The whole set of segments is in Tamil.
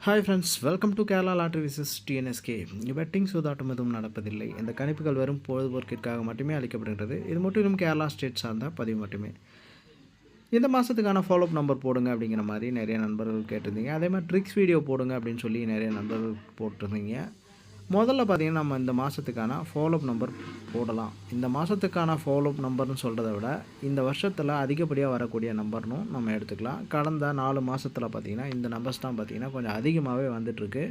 Hi friends, welcome to Kerala lottery wishes TNSK. இங்கே பெட்டிங் சூதாட்டம் எதுவும் நடப்பதில்லை. இந்த கணிப்புகள் வெறும் பொழுதுபோக்கிற்காக மட்டுமே அளிக்கப்படுகிறது. இது முற்றிலும் கேரளா ஸ்டேட் சார்ந்த பதிவு மட்டுமே. இந்த மாதத்துக்கான ஃபாலோஅப் நம்பர் போடுங்க அப்படிங்கிற மாதிரி நிறைய நண்பர்கள் கேட்டிருந்தீங்க. அதே மாதிரி ட்ரிக்ஸ் வீடியோ போடுங்க அப்படின்னு சொல்லி நிறைய நண்பர்கள் போட்டிருந்தீங்க. முதல்ல பார்த்திங்கன்னா நம்ம இந்த மாதத்துக்கான ஃபாலோஅப் நம்பர் போடலாம். இந்த மாதத்துக்கான ஃபாலோஅப் நம்பர்னு சொல்கிறத விட இந்த வருஷத்தில் அதிகப்படியாக வரக்கூடிய நம்பர்னும் நம்ம எடுத்துக்கலாம். கடந்த 4 மாதத்தில் பார்த்திங்கன்னா இந்த நம்பர்ஸ் தான் பார்த்திங்கன்னா கொஞ்சம் அதிகமாகவே வந்துட்டுருக்கு.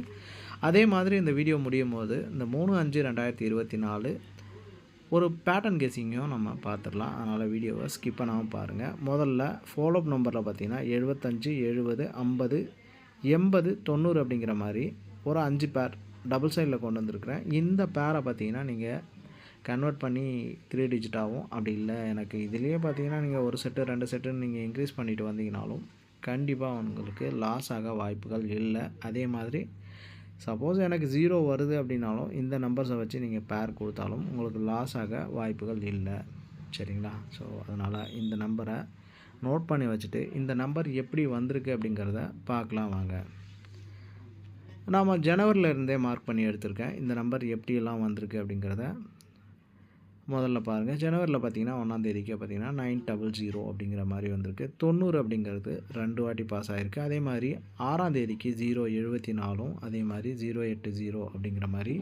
அதே மாதிரி இந்த வீடியோ முடியும் போது இந்த 3/5/2024 ஒரு பேட்டர்ன் கெஸிங்கும் நம்ம பார்த்துடலாம். அதனால் வீடியோவை ஸ்கிப் பண்ணாமல் பாருங்கள். முதல்ல ஃபாலோஅப் நம்பரில் பார்த்திங்கன்னா 75, 70, 50, 80, 90 அப்படிங்கிற மாதிரி ஒரு 5 பேர் டபுள் சைடில் கொண்டு வந்திருக்கிறேன். இந்த பேரை பார்த்தீங்கன்னா நீங்கள் கன்வெர்ட் பண்ணி 3 டிஜிட்டாகவும், அப்படி இல்லை எனக்கு இதுலேயே பார்த்தீங்கன்னா நீங்கள் ஒரு செட்டு 2 செட்டுன்னு நீங்கள் இன்க்ரீஸ் பண்ணிட்டு வந்தீங்கனாலும் கண்டிப்பாக உங்களுக்கு லாஸ் ஆக வாய்ப்புகள் இல்லை. அதே மாதிரி சப்போஸ் எனக்கு 0 வருது அப்படின்னாலும் இந்த நம்பர்ஸை வச்சு நீங்கள் பேர் கொடுத்தாலும் உங்களுக்கு லாஸ் ஆக வாய்ப்புகள் இல்லை. சரிங்களா? ஸோ அதனால் இந்த நம்பரை நோட் பண்ணி வச்சுட்டு இந்த நம்பர் எப்படி வந்திருக்கு அப்படிங்கிறத பார்க்கலாம் வாங்க. நான் ஜனவரியிலேருந்தே மார்க் பண்ணி எடுத்திருக்கேன். இந்த நம்பர் எப்படியெல்லாம் வந்திருக்கு அப்படிங்கிறத முதல்ல பாருங்கள். ஜனவரியில் பார்த்தீங்கன்னா 1ஆம் தேதிக்கு பார்த்தீங்கன்னா 900 அப்படிங்கிற மாதிரி வந்திருக்கு. 90 அப்படிங்கிறது 2 வாட்டி பாஸ் ஆகிருக்கு. அதே மாதிரி 6ஆம் தேதிக்கு 074, அதே மாதிரி 080 அப்படிங்கிற மாதிரி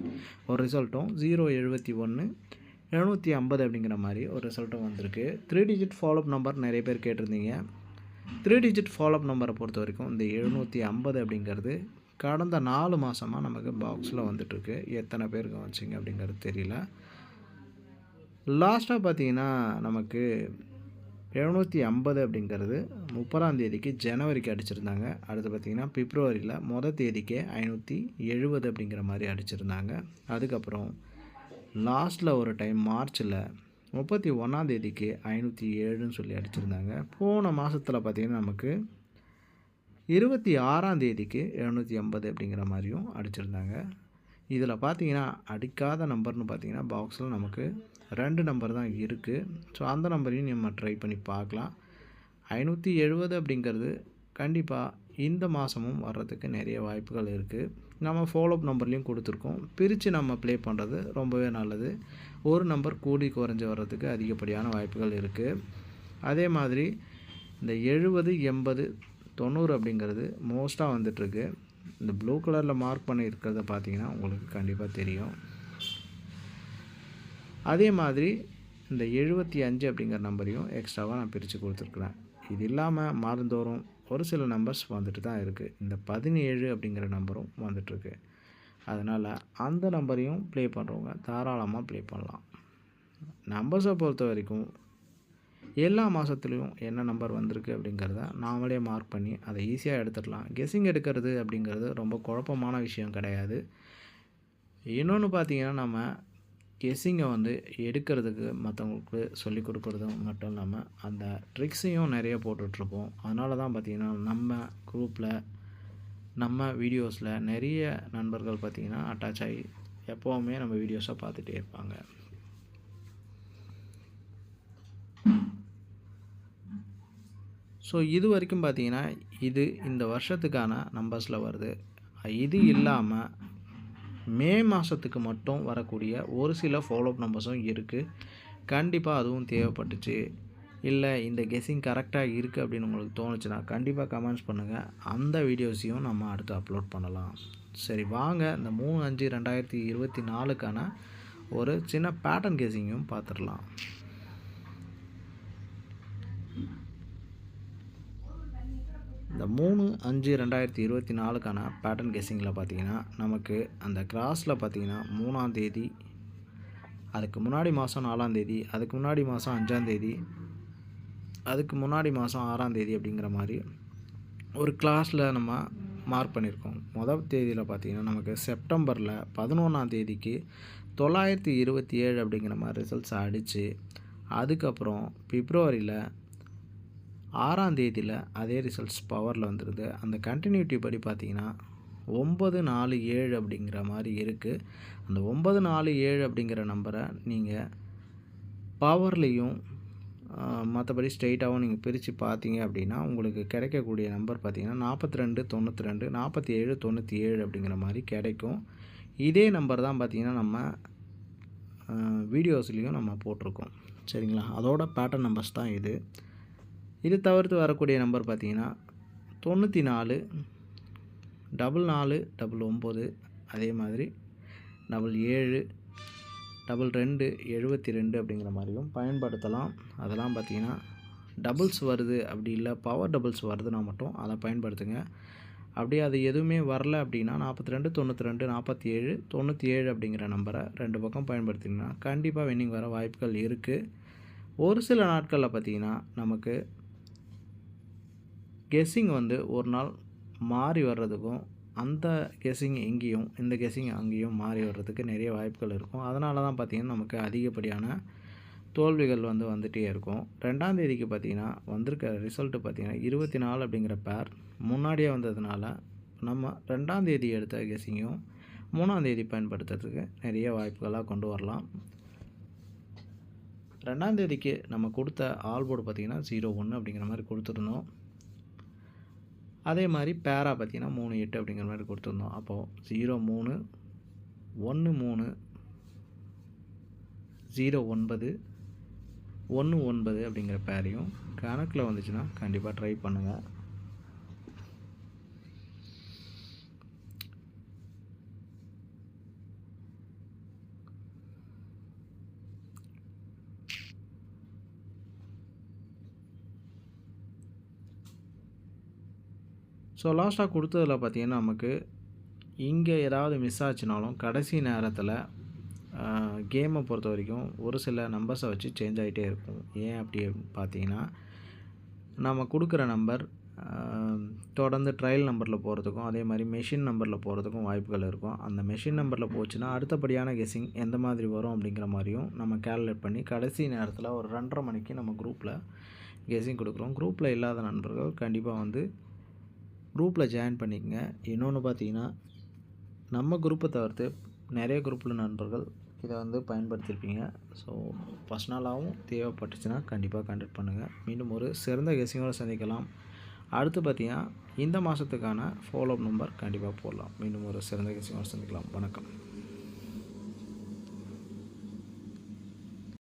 ஒரு ரிசல்ட்டும், 071, 750 அப்படிங்கிற மாதிரி ஒரு ரிசல்ட்டும் வந்திருக்கு. 3 டிஜிட் ஃபாலோஅப் நம்பர் நிறைய பேர் கேட்டிருந்தீங்க. 3 டிஜிட் ஃபாலோஅப் நம்பரை பொறுத்த வரைக்கும் இந்த 750 அப்படிங்கிறது கடந்த 4 மாதமாக நமக்கு பாக்ஸில் வந்துட்டுருக்கு. எத்தனை பேர் கவனிச்சிங்க அப்படிங்கிறது தெரியல. லாஸ்ட்டாக பார்த்தீங்கன்னா நமக்கு 750 அப்படிங்கிறது 30ஆம் தேதிக்கு ஜனவரிக்கு அடிச்சிருந்தாங்க. அடுத்து பார்த்திங்கன்னா பிப்ரவரியில் மொதல் தேதிக்கே 570 அப்படிங்கிற மாதிரி அடிச்சிருந்தாங்க. அதுக்கப்புறம் லாஸ்ட்டில் ஒரு டைம் மார்ச்சில் 31ஆம் தேதிக்கு 507ன்னு சொல்லி அடிச்சிருந்தாங்க. போன மாதத்தில் பார்த்திங்கன்னா நமக்கு 26ஆம் தேதிக்கு 750 அப்படிங்கிற மாதிரியும் அடிச்சிருந்தாங்க. இதில் பார்த்தீங்கன்னா அடிக்காத நம்பர்னு பார்த்தீங்கன்னா பாக்ஸில் நமக்கு 2 நம்பர் தான் இருக்குது. ஸோ அந்த நம்பரையும் நம்ம ட்ரை பண்ணி பார்க்கலாம். 570 அப்படிங்கிறது கண்டிப்பாக இந்த மாதமும் வர்றதுக்கு நிறைய வாய்ப்புகள் இருக்குது. நம்ம ஃபாலோஅப் நம்பர்லேயும் கொடுத்துருக்கோம். பிரித்து நம்ம ப்ளே பண்ணுறது ரொம்பவே நல்லது. ஒரு நம்பர் கூடி குறைஞ்சி வர்றதுக்கு அதிகப்படியான வாய்ப்புகள் இருக்குது. அதே மாதிரி இந்த 70, 80, 90 அப்படிங்கிறது மோஸ்ட்டாக வந்துட்டுருக்கு. இந்த ப்ளூ கலரில் மார்க் பண்ணியிருக்கிறத பார்த்தீங்கன்னா உங்களுக்கு கண்டிப்பாக தெரியும். அதே மாதிரி இந்த 75 அப்படிங்கிற நம்பரையும் எக்ஸ்ட்ராவாக நான் பிரித்து கொடுத்துருக்குறேன். இது இல்லாமல் மாதந்தோறும் ஒரு சில நம்பர்ஸ் வந்துட்டு தான் இருக்குது. இந்த 17 அப்படிங்கிற நம்பரும் வந்துட்டுருக்கு. அதனால் அந்த நம்பரையும் ப்ளே பண்ணுறவங்க தாராளமாக ப்ளே பண்ணலாம். நம்பர்ஸை பொறுத்த வரைக்கும் எல்லா மாதத்துலேயும் என்ன நம்பர் வந்திருக்கு அப்படிங்கிறத நாமளே மார்க் பண்ணி அதை ஈஸியாக எடுத்துடலாம். கெஸ்ஸிங் எடுக்கிறது அப்படிங்கிறது ரொம்ப குழப்பமான விஷயம் கிடையாது. இன்னொன்று பார்த்திங்கன்னா நம்ம கெஸ்ஸிங்கை எடுக்கிறதுக்கு மற்றவங்களுக்கு சொல்லிக் கொடுக்குறதும் மட்டும் இல்லாமல் அந்த ட்ரிக்ஸையும் நிறைய போட்டுட்ருப்போம். அதனால தான் பார்த்திங்கன்னா நம்ம குரூப்பில் நம்ம வீடியோஸில் நிறைய நண்பர்கள் பார்த்திங்கன்னா அட்டாச் ஆகி எப்போவுமே நம்ம வீடியோஸை பார்த்துட்டே இருப்பாங்க. ஸோ இது வரைக்கும் பார்த்தீங்கன்னா இது இந்த வருஷத்துக்கான நம்பர்ஸில் வருது. இது இல்லாமல் மே மாதத்துக்கு மட்டும் வரக்கூடிய ஒரு சில ஃபாலோஅப் நம்பர்ஸும் இருக்குது. கண்டிப்பாக அதுவும் தேவைப்பட்டுச்சு, இல்லை இந்த கெஸ்ஸிங் கரெக்டாக இருக்குது அப்படின்னு உங்களுக்கு தோணுச்சுன்னா கண்டிப்பாக கமெண்ட்ஸ் பண்ணுங்கள். அந்த வீடியோஸையும் நம்ம அடுத்து அப்லோட் பண்ணலாம். சரி வாங்க, இந்த 3/5/2024க்கான ஒரு சின்ன பேட்டர்ன் கெஸ்ஸிங்கும் பார்த்துடலாம். இந்த 3/5/2024க்கான பேட்டர்ன் கெஸ்ஸிங்கில் பார்த்தீங்கன்னா நமக்கு அந்த கிராஸில் பார்த்தீங்கன்னா 3ஆம் தேதி, அதுக்கு முன்னாடி மாதம் 4ஆம் தேதி, அதுக்கு முன்னாடி மாதம் 5ஆம் தேதி, அதுக்கு முன்னாடி மாதம் 6ஆம் தேதி அப்படிங்கிற மாதிரி ஒரு கிளாஸில் நம்ம மார்க் பண்ணியிருக்கோம். முதல் தேதியில் பார்த்திங்கன்னா நமக்கு செப்டம்பரில் 11ஆம் தேதிக்கு 927 அப்படிங்கிற மாதிரி ரிசல்ட்ஸ் அடித்து, அதுக்கப்புறம் பிப்ரவரியில் 6ஆம் தேதியில் அதே ரிசல்ட்ஸ் பவரில் வந்துடுது. அந்த கண்டினியூட்டி படி பார்த்திங்கன்னா 947 அப்படிங்கிற மாதிரி இருக்குது. அந்த 947 அப்படிங்கிற நம்பரை நீங்கள் பவர்லேயும் மற்றபடி ஸ்ட்ரெயிட்டாகவும் நீங்கள் பிரித்து பார்த்தீங்க அப்படின்னா உங்களுக்கு கிடைக்கக்கூடிய நம்பர் பார்த்திங்கன்னா 42 92 47 97 அப்படிங்கிற மாதிரி கிடைக்கும். இதே நம்பர் தான் பார்த்திங்கன்னா நம்ம வீடியோஸ்லேயும் நம்ம போட்டிருக்கோம். சரிங்களா? அதோட பேட்டர்ன் நம்பர்ஸ் தான் இது. இது தவிர்த்து வரக்கூடிய நம்பர் பார்த்திங்கன்னா 94 44 99 அதே மாதிரி 77 22 72 அப்படிங்கிற மாதிரியும் பயன்படுத்தலாம். அதெல்லாம் பார்த்திங்கன்னா டபுள்ஸ் வருது அப்படி இல்லை பவர் டபுள்ஸ் வருதுன்னா மட்டும் அதை பயன்படுத்துங்க. அப்படியே அது எதுவுமே வரல அப்படின்னா 42 92 47 97 அப்படிங்கிற நம்பரை 2 பக்கம் பயன்படுத்திங்கன்னா கண்டிப்பாக வின்னிங் வர வாய்ப்புகள் இருக்குது. ஒரு சில நாட்களில் பார்த்திங்கன்னா நமக்கு கெஸ்ஸிங் வந்து ஒரு நாள் மாறி வர்றதுக்கும் அந்த கெஸ்ஸிங் எங்கேயும் இந்த கெஸ்ஸிங் அங்கேயும் மாறி வர்றதுக்கு நிறைய வாய்ப்புகள் இருக்கும். அதனால தான் பார்த்திங்கன்னா நமக்கு அதிகப்படியான தோல்விகள் வந்துகிட்டே இருக்கும். 2ஆம் தேதிக்கு பார்த்திங்கன்னா வந்திருக்க ரிசல்ட்டு பார்த்திங்கன்னா 24 அப்படிங்கிற பேர் முன்னாடியே வந்ததுனால நம்ம 2ஆம் தேதி எடுத்த கெஸ்ஸிங்கும் 3ஆம் தேதி பயன்படுத்துறதுக்கு நிறைய வாய்ப்புகளாக கொண்டு வரலாம். 2ஆம் தேதிக்கு நம்ம கொடுத்த ஆல் போர்டு பார்த்திங்கன்னா 01 அப்படிங்கிற மாதிரி கொடுத்துருந்தோம். அதே மாதிரி பேரா பார்த்திங்கன்னா 38 அப்படிங்கிற மாதிரி கொடுத்துருந்தோம். அப்போது 03 13 09 19 அப்படிங்கிற பேரையும் கணக்கில் வந்துச்சுன்னா கண்டிப்பாக ட்ரை பண்ணுங்கள். ஸோ லாஸ்ட்டாக கொடுத்ததில் பார்த்திங்கன்னா நமக்கு இங்கே ஏதாவது மிஸ் ஆச்சுனாலும் கடைசி நேரத்தில் கேமை பொறுத்த வரைக்கும் ஒரு சில நம்பர்ஸை வச்சு சேஞ்ச் ஆகிட்டே இருக்கும். ஏன் அப்படி பார்த்தீங்கன்னா நம்ம கொடுக்குற நம்பர் தொடர்ந்து ட்ரையல் நம்பரில் போகிறதுக்கும் அதே மாதிரி மெஷின் நம்பரில் போகிறதுக்கும் வாய்ப்புகள் இருக்கும். அந்த மெஷின் நம்பரில் போச்சுன்னா அடுத்தபடியான கெஸ்ஸிங் எந்த மாதிரி வரும் அப்படிங்கிற மாதிரியும் நம்ம கேல்குலேட் பண்ணி கடைசி நேரத்தில் ஒரு 2:30 மணிக்கு நம்ம குரூப்பில் கெஸ்ஸிங் கொடுக்குறோம். குரூப்பில் இல்லாத நண்பர்கள் கண்டிப்பாக குரூப்பில் ஜாயின் பண்ணிக்கங்க. இன்னொன்று பார்த்தீங்கன்னா நம்ம குரூப்பை தவிர்த்து நிறைய குரூப்பில் நண்பர்கள் இதை பயன்படுத்தியிருப்பீங்க. ஸோ பர்சனலாகவும் தேவைப்பட்டுச்சுன்னா கண்டிப்பாக கான்டாக்ட் பண்ணுங்கள். மீண்டும் ஒரு சிறந்த கெஸ்ஸிங்கோடு சந்திக்கலாம். அடுத்து பார்த்தீங்கன்னா இந்த மாதத்துக்கான ஃபாலோ அப் நம்பர் கண்டிப்பாக போடலாம். மீண்டும் ஒரு சிறந்த கெஸ்ஸிங்கோடு சந்திக்கலாம். வணக்கம்.